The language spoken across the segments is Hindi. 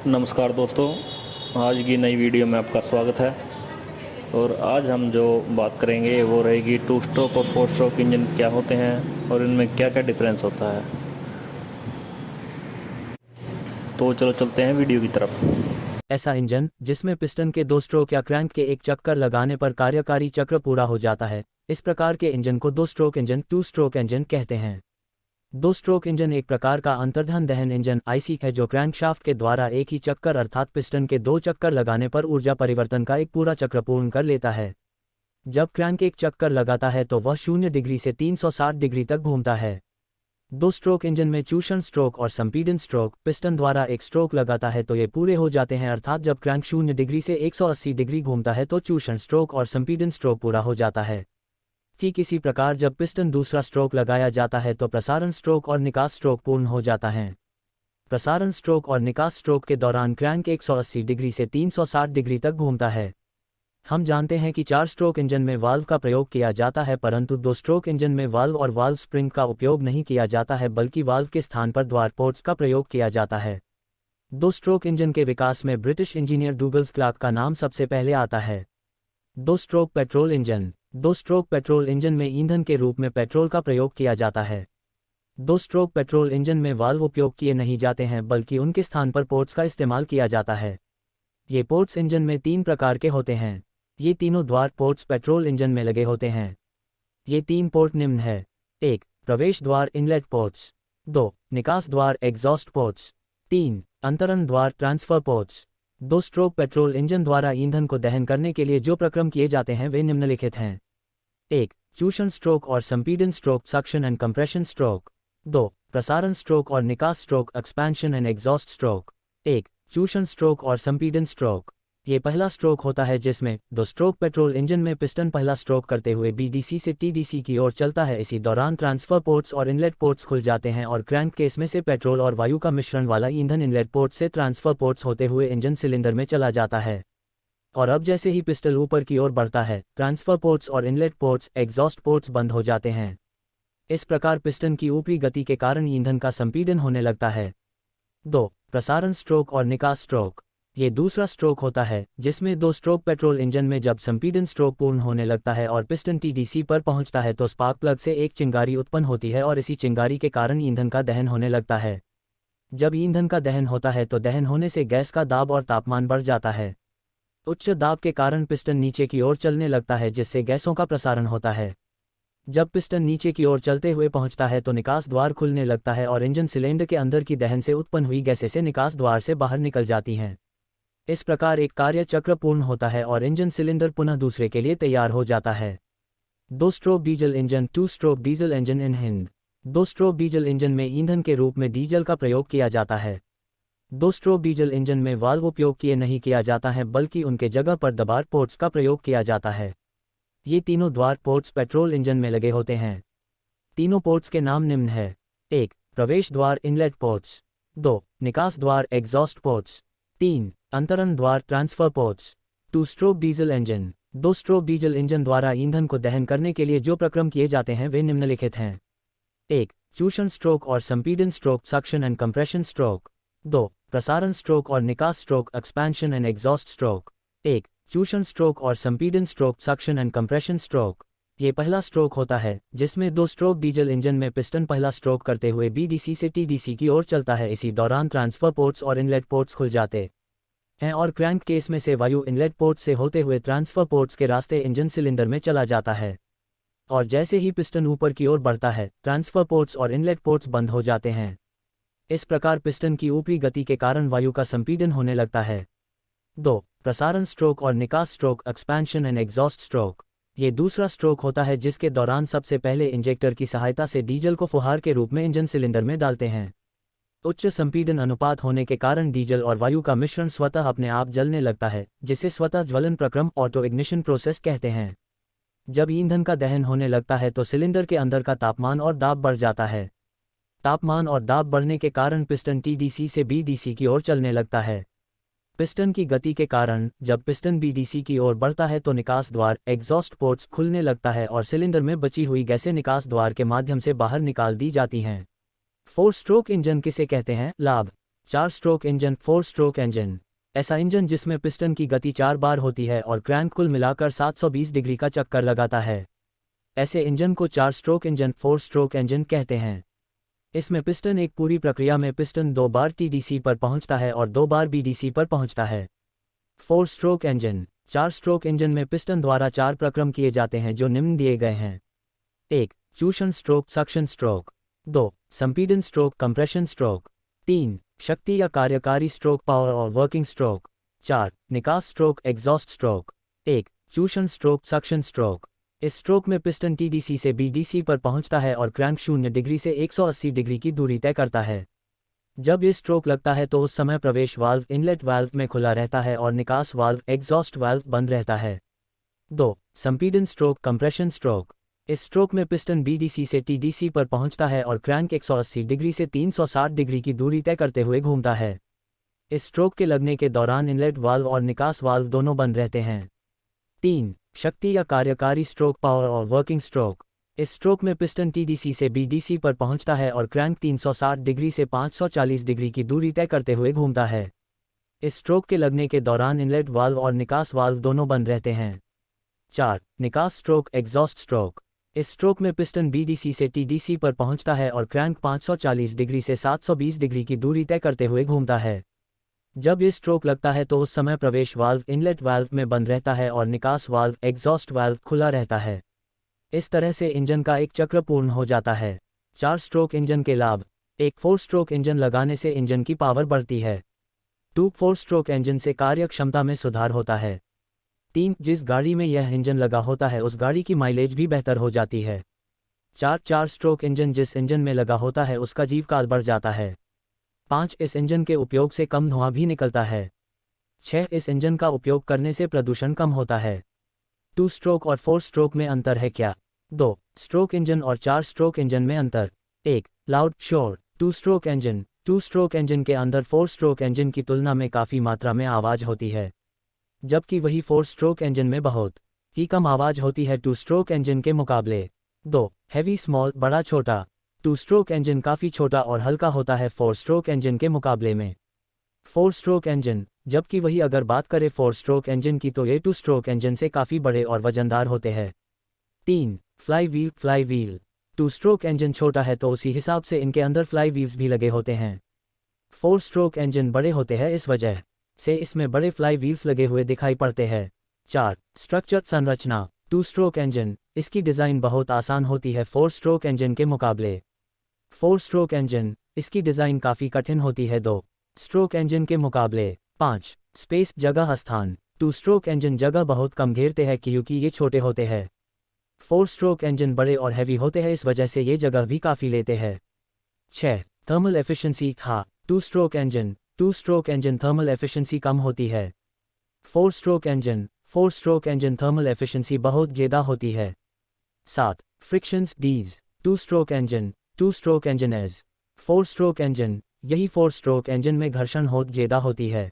नमस्कार दोस्तों। आज की नई वीडियो में आपका स्वागत है। और आज हम जो बात करेंगे वो रहेगी टू स्ट्रोक और फोर स्ट्रोक इंजन क्या होते हैं और इनमें क्या क्या डिफरेंस होता है। तो चलो चलते हैं वीडियो की तरफ। ऐसा इंजन जिसमें पिस्टन के दो स्ट्रोक या क्रैंक के एक चक्कर लगाने पर कार्यकारी चक्र पूरा हो जाता है, इस प्रकार के इंजन को दो stroke engine two stroke engine कहते हैं। दो स्ट्रोक इंजन एक प्रकार का अंतर्दहन दहन इंजन आईसी है जो क्रैंकशाफ्ट के द्वारा एक ही चक्कर अर्थात पिस्टन के दो चक्कर लगाने पर ऊर्जा परिवर्तन का एक पूरा चक्र पूर्ण कर लेता है। जब क्रैंक एक चक्कर लगाता है तो वह 0 डिग्री से 360 डिग्री तक घूमता है। दो स्ट्रोक इंजन में चूषण स्ट्रोक और संपीड़न स्ट्रोक पिस्टन द्वारा एक स्ट्रोक लगाता है तो ये पूरे हो जाते हैं, अर्थात जब क्रैंक 0 डिग्री से 180 डिग्री घूमता है तो चूषण स्ट्रोक और संपीड़न स्ट्रोक पूरा हो जाता है। ठीक इसी प्रकार जब पिस्टन दूसरा स्ट्रोक लगाया जाता है तो प्रसारण स्ट्रोक और निकास स्ट्रोक पूर्ण हो जाता है। प्रसारण स्ट्रोक और निकास स्ट्रोक के दौरान क्रैंक 180 डिग्री से 360 डिग्री तक घूमता है। हम जानते हैं कि 4 स्ट्रोक इंजन में वाल्व का प्रयोग किया जाता है, परंतु 2 स्ट्रोक इंजन में वाल्व और वाल्व स्प्रिंग का उपयोग नहीं किया जाता है, बल्कि वाल्व के स्थान पर द्वार पोर्ट्स का प्रयोग किया जाता है। 2 स्ट्रोक इंजन के विकास में ब्रिटिश इंजीनियर डूगल्स क्लार्क का नाम सबसे पहले आता है। 2 stroke petrol engine. 2 stroke petrol engine में ईंधन के रूप में पेट्रोल का प्रयोग किया जाता है। 2 स्ट्रोक पेट्रोल इंजन में वाल्व उपयोग किए नहीं जाते हैं, बल्कि उनके स्थान पर पोर्ट्स का इस्तेमाल किया जाता है। ये पोर्ट्स इंजन में 3 प्रकार के होते हैं। ये तीनों द्वार पोर्ट्स पेट्रोल इंजन में लगे होते हैं। ये 3 पोर्ट निम्न है। 1 प्रवेश द्वार इनलेट पोर्ट्स, 2 निकास द्वार एग्जॉस्ट पोर्ट्स, 3 अंतरण द्वार transfer ports. 2 stroke petrol engine द्वारा ईंधन को दहन करने के लिए जो प्रक्रम किए जाते हैं वे निम्नलिखित हैं। 1 चूषण स्ट्रोक और संपीड़न stroke suction and compression stroke, 2 प्रसारण स्ट्रोक और निकास stroke expansion and exhaust stroke, 1 चूषण स्ट्रोक और संपीड़न स्ट्रोक। ये पहला स्ट्रोक होता है जिसमें 2 स्ट्रोक पेट्रोल इंजन में पिस्टन पहला स्ट्रोक करते हुए बीडीसी से टीडीसी की ओर चलता है। इसी दौरान ट्रांसफर पोर्ट्स और इनलेट पोर्ट्स खुल जाते हैं और क्रैंक केस में से पेट्रोल और वायु का मिश्रण वाला ईंधन इनलेट पोर्ट से ट्रांसफर पोर्ट्स होते हुए इंजन सिलेंडर में चला जाता है। और अब जैसे ही पिस्टन ऊपर की ओर बढ़ता है, ट्रांसफर पोर्ट्स और इनलेट पोर्ट्स एग्जॉस्ट पोर्ट्स बंद हो जाते हैं। इस प्रकार पिस्टन की ऊपरी गति के कारण ईंधन का संपीड़न होने लगता है। 2 प्रसारण स्ट्रोक और निकास स्ट्रोक। ये दूसरा स्ट्रोक होता है जिसमें 2 स्ट्रोक पेट्रोल इंजन में जब संपीड़न स्ट्रोक पूर्ण होने लगता है और पिस्टन टीडीसी पर पहुंचता है तो स्पार्क प्लग से एक चिंगारी उत्पन्न होती है और इसी चिंगारी के कारण ईंधन का दहन होने लगता है। जब ईंधन का दहन होता है तो दहन होने से गैस का दाब और तापमान बढ़ जाता है। उच्च दाब के कारण पिस्टन नीचे की ओर चलने लगता है जिससे गैसों का प्रसारण होता है। जब पिस्टन नीचे की ओर चलते हुए पहुंचता है तो निकास द्वार खुलने लगता है और इंजन सिलेंडर के अंदर की दहन से उत्पन्न हुई गैसें से निकास द्वार से बाहर निकल जाती हैं। इस प्रकार एक कार्य चक्र पूर्ण होता है और इंजन सिलेंडर पुनः दूसरे के लिए तैयार हो जाता है। 2 stroke diesel engine 2 stroke diesel engine in Hindi. 2 stroke diesel engine में ईंधन के रूप में डीजल का प्रयोग किया जाता है। 2 स्ट्रोक डीजल इंजन में वाल्व उपयोग किए नहीं किया जाता है, बल्कि उनके जगह पर दबार पोर्ट्स का प्रयोग किया जाता है। ये तीनों द्वार पोर्ट्स पेट्रोल इंजन में लगे होते हैं। तीनों पोर्ट्स के नाम निम्न है। 1 प्रवेश द्वार इनलेट पोर्ट्स, 2 निकास द्वार एग्जॉस्ट पोर्ट्स, 3 अंतरण द्वार transfer ports. 2 stroke diesel engine. 2 stroke diesel engine द्वारा ईंधन को दहन करने के लिए जो प्रक्रम किए जाते हैं वे निम्नलिखित हैं। 1 चूषण स्ट्रोक और संपीड़न stroke suction and compression stroke, 2 प्रसारण स्ट्रोक और निकास stroke expansion and exhaust stroke, 1 चूषण स्ट्रोक और संपीड़न stroke suction and compression stroke. ये पहला स्ट्रोक होता है जिसमें 2 स्ट्रोक डीजल इंजन में पिस्टन पहला स्ट्रोक करते हुए बीडीसी से टीडीसी की ओर चलता है। इसी दौरान ट्रांसफर पोर्ट्स और इनलेट पोर्ट्स खुल जाते हैं और क्रैंक केस में से वायु इनलेट पोर्ट से होते हुए ट्रांसफर पोर्ट्स के रास्ते इंजन सिलेंडर में चला जाता है। और जैसे ही पिस्टन ऊपर की ओर बढ़ता है, ट्रांसफर पोर्ट्स और इनलेट पोर्ट्स बंद हो जाते हैं। इस प्रकार पिस्टन की ऊपरी गति के कारण वायु का संपीड़न होने लगता है। 2 प्रसारण स्ट्रोक और निकास stroke expansion and exhaust stroke. ये दूसरा स्ट्रोक होता है जिसके दौरान सबसे पहले इंजेक्टर की सहायता से डीजल को फुहार के रूप में इंजन सिलेंडर में डालते हैं। उच्च संपीड़न अनुपात होने के कारण डीजल और वायु का मिश्रण स्वतः अपने आप जलने लगता है, जिसे स्वतः ज्वलन प्रक्रम ऑटो इग्निशन प्रोसेस कहते हैं। जब ईंधन का दहन होने लगता है तो सिलेंडर के अंदर का तापमान और दाब बढ़ जाता है। तापमान और दाब बढ़ने के कारण पिस्टन टीडीसी से बीडीसी की ओर चलने लगता है। पिस्टन की गति के कारण जब पिस्टन बीडीसी की ओर बढ़ता है तो निकास द्वार एग्जॉस्ट पोर्ट्स खुलने लगता है और सिलेंडर में बची हुई गैसें निकास द्वार के माध्यम से बाहर निकाल दी जाती हैं। 4 स्ट्रोक इंजन किसे कहते हैं? लाभ। 4 स्ट्रोक इंजन 4 स्ट्रोक इंजन ऐसा इंजन जिसमें पिस्टन की गति 4 बार होती है और क्रैंक कुल मिलाकर 720 डिग्री का चक्कर लगाता है। ऐसे इंजन को 4 स्ट्रोक इंजन 4 स्ट्रोक इंजन कहते हैं। इसमें पिस्टन एक पूरी प्रक्रिया में पिस्टन 2 बार टीडीसी पर पहुंचता है और 2 बार बीडीसी पर पहुंचता है। 4 स्ट्रोक इंजन 4 स्ट्रोक इंजन में पिस्टन द्वारा 4 प्रक्रम किए जाते हैं जो निम्न दिए गए हैं। 1. चूषण स्ट्रोक सक्शन स्ट्रोक। 2. संपीड़न स्ट्रोक कंप्रेशन स्ट्रोक। 3. शक्ति या कार्यकारी स्ट्रोक पावर और वर्किंग स्ट्रोक। 4. निकास स्ट्रोक एग्जॉस्ट स्ट्रोक। 1. चूषण स्ट्रोक सक्शन स्ट्रोक। इस स्ट्रोक में पिस्टन टीडीसी से बीडीसी पर पहुंचता है और क्रैंक 0 डिग्री से 180 डिग्री की दूरी तय करता है। जब ये स्ट्रोक लगता है तो उस समय प्रवेश वाल्व इनलेट वाल्व में खुला रहता है और निकास वाल्व एग्जॉस्ट वाल्व बंद रहता है। 2. संपीड़न स्ट्रोक कंप्रेशन स्ट्रोक। इस स्ट्रोक में पिस्टन बीडीसी से टीडीसी पर पहुंचता है और क्रैंक 180 डिग्री से 360 डिग्री की दूरी तय करते हुए घूमता है। इस स्ट्रोक के लगने के दौरान इनलेट वाल्व और निकास वाल्व दोनों बंद रहते हैं। 3. शक्ति या कार्यकारी स्ट्रोक पावर और वर्किंग स्ट्रोक। इस स्ट्रोक में पिस्टन टीडीसी से बीडीसी पर पहुंचता है और क्रैंक 360 डिग्री से 540 डिग्री की दूरी तय करते हुए घूमता है। इस स्ट्रोक के लगने के दौरान इनलेट वाल्व और निकास वाल्व दोनों बंद रहते हैं। 4. निकास स्ट्रोक एग्जॉस्ट स्ट्रोक। इस स्ट्रोक में पिस्टन बीडीसी से टीडीसी पर पहुंचता है और क्रैंक 540 डिग्री से 720 डिग्री की दूरी तय करते हुए घूमता है। जब ये स्ट्रोक लगता है तो उस समय प्रवेश वाल्व इनलेट वाल्व में बंद रहता है और निकास वाल्व एग्जॉस्ट वाल्व खुला रहता है। इस तरह से इंजन का एक चक्र पूर्ण हो जाता है। 4 स्ट्रोक इंजन के लाभ। 1. 4 स्ट्रोक इंजन लगाने से इंजन की पावर बढ़ती है। 2. 4 स्ट्रोक इंजन से कार्य क्षमता में सुधार होता है। 3. जिस गाड़ी में यह इंजन लगा होता है उस गाड़ी की माइलेज भी बेहतर हो जाती है। 4. 4 स्ट्रोक इंजन जिस इंजन में लगा होता है उसका जीवकाल बढ़ जाता है। 5. इस इंजन के उपयोग से कम धुआं भी निकलता है। 6. इस इंजन का उपयोग करने से प्रदूषण कम होता है। 2 स्ट्रोक और 4 स्ट्रोक में अंतर है क्या? 2 स्ट्रोक इंजन और 4 स्ट्रोक इंजन में अंतर। 1. लाउड शोर 2 स्ट्रोक इंजन 2 स्ट्रोक इंजन के अंदर 4 स्ट्रोक इंजन की तुलना में काफ़ी मात्रा में आवाज़ होती है, जबकि वही 4 स्ट्रोक इंजन में बहुत ही कम आवाज़ होती है 2 स्ट्रोक इंजन के मुकाबले। 2. हैवी स्मॉल बड़ा छोटा 2 स्ट्रोक इंजन काफ़ी छोटा और हल्का होता है 4 स्ट्रोक इंजन के मुकाबले में। 4 स्ट्रोक इंजन, जबकि वही अगर बात करें 4 स्ट्रोक इंजन की तो ये 2 स्ट्रोक इंजन से काफ़ी बड़े और वजनदार होते हैं। 3. फ्लाई व्हील 2 स्ट्रोक इंजन छोटा है तो उसी हिसाब से इनके अंदर फ्लाई व्हील्स भी लगे होते हैं। 4 स्ट्रोक इंजन बड़े होते हैं, इस वजह से इसमें बड़े फ्लाई व्हील्स लगे हुए दिखाई पड़ते हैं। 4. स्ट्रक्चर संरचना 2 स्ट्रोक इंजन, इसकी डिज़ाइन बहुत आसान होती है 4 स्ट्रोक इंजन के मुकाबले। 4 स्ट्रोक इंजन, इसकी डिज़ाइन काफ़ी कठिन होती है 2 स्ट्रोक इंजन के मुकाबले। 5. स्पेस जगह स्थान 2 स्ट्रोक इंजन जगह बहुत कम घेरते हैं क्योंकि ये छोटे होते हैं। 4 स्ट्रोक इंजन बड़े और हैवी होते हैं, इस वजह से ये जगह भी काफ़ी लेते हैं। 6. Thermal efficiency 2 stroke engine thermal efficiency कम होती है। 4 स्ट्रोक इंजन थर्मल एफिशिएंसी बहुत ज़्यादा होती है। 7. Frictions 2 stroke engine as 4 stroke engine, यही 4 स्ट्रोक इंजन में घर्षण बहुत ज़्यादा होती है।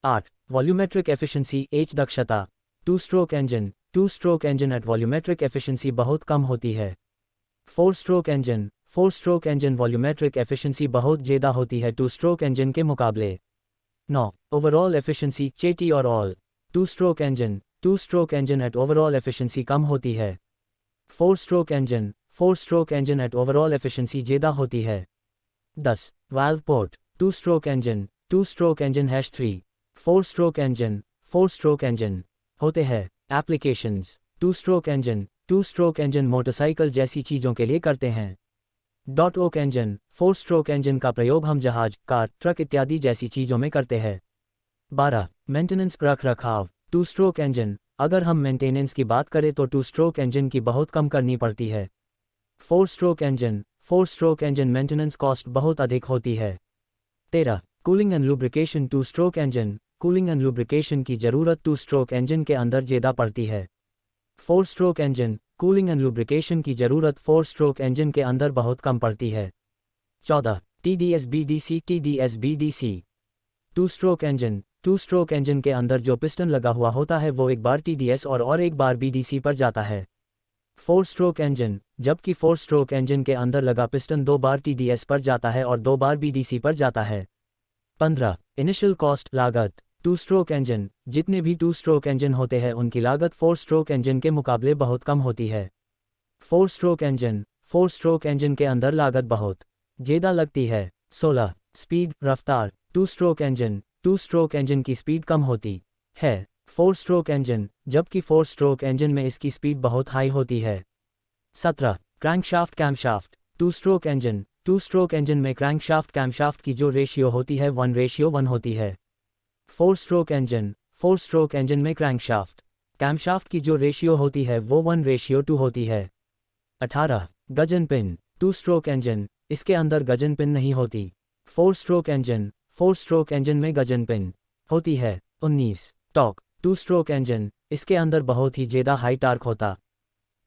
8. वॉल्यूमेट्रिक एफिशिएंसी दक्षता 2 stroke engine at volumetric efficiency बहुत कम होती है। 4 स्ट्रोक इंजन वॉल्यूमेट्रिक एफिशिएंसी बहुत ज़्यादा होती है 2 स्ट्रोक इंजन के मुकाबले। 9. ओवरऑल एफिशिएंसी चेटी और all 2 stroke engine at overall efficiency कम होती है। 4 stroke engine at overall efficiency ज़्यादा होती है। 10. Valve port 2 stroke engine 3 4 stroke engine होते हैं। एप्लीकेशंस 2 स्ट्रोक इंजन मोटरसाइकिल जैसी चीज़ों के लिए करते हैं। ओक इंजन 4 स्ट्रोक इंजन का प्रयोग हम जहाज, कार, ट्रक इत्यादि जैसी चीज़ों में करते हैं। 12. मेंटेनेंस रखरखाव 2 स्ट्रोक इंजन, अगर हम मेंटेनेंस की बात करें तो 2 स्ट्रोक इंजन की बहुत कम करनी पड़ती है। 4 स्ट्रोक इंजन मेंटेनेंस कॉस्ट बहुत अधिक होती है। 13. Cooling and lubrication 2 stroke engine, cooling and lubrication की ज़रूरत 2 स्ट्रोक इंजन के अंदर ज़्यादा पड़ती है। 4 stroke engine, cooling and lubrication की ज़रूरत 4 स्ट्रोक इंजन के अंदर बहुत कम पड़ती है। 14. TDS BDC 2 स्ट्रोक इंजन के अंदर जो पिस्टन लगा हुआ होता है वो एक बार TDS और एक बार BDC पर जाता है। 4 स्ट्रोक इंजन, जबकि 4 स्ट्रोक इंजन के अंदर लगा पिस्टन 2 बार TDS पर जाता है और 2 बार BDC पर जाता है। 15. इनिशियल कॉस्ट लागत। Two stroke engine. जितने भी टू स्ट्रोक इंजन होते हैं उनकी लागत 4 स्ट्रोक इंजन के मुकाबले बहुत कम होती है। 4 स्ट्रोक इंजन के अंदर लागत बहुत ज़्यादा लगती है। 16. स्पीड रफ्तार। टू स्ट्रोक इंजन की स्पीड कम होती है 4 स्ट्रोक इंजन, जबकि 4 स्ट्रोक इंजन में इसकी स्पीड बहुत हाई होती है। 17. Crankshaft camshaft. Two stroke engine में क्रैंकशाफ्ट कैमशाफ्ट की जो रेशियो होती है 1:1 होती है। 4 स्ट्रोक इंजन में कैमशाफ्ट की जो रेशियो होती है वो 1:2 होती है। 18. Gajan pin. Two stroke engine, इसके अंदर गजन पिन नहीं होती। 4 स्ट्रोक इंजन में गजन पिन होती है। 19. टॉर्क। टू स्ट्रोक इंजन, इसके अंदर बहुत ही ज़्यादा हाई टार्क होता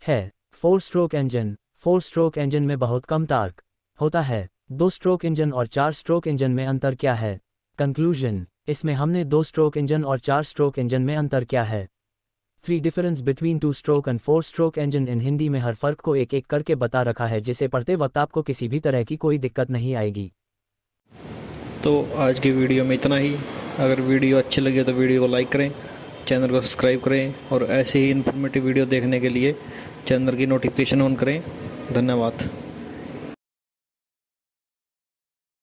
है। 4 स्ट्रोक इंजन में बहुत कम टार्क होता है। 2 स्ट्रोक इंजन और 4 स्ट्रोक इंजन में अंतर क्या है? कंक्लूजन, इसमें हमने 2 स्ट्रोक इंजन और 4 स्ट्रोक इंजन में अंतर क्या है। 3 difference between 2 stroke and 4 stroke engine in Hindi में हर फर्क को एक एक करके बता रखा है, जिसे पढ़ते वक्त आपको किसी भी तरह की कोई दिक्कत नहीं आएगी। तो आज की वीडियो में इतना ही। अगर वीडियो अच्छी लगी तो वीडियो को लाइक करें, चैनल को सब्सक्राइब करें और ऐसे ही इन्फॉर्मेटिव वीडियो देखने के लिए चैनल की नोटिफिकेशन ऑन करें। धन्यवाद।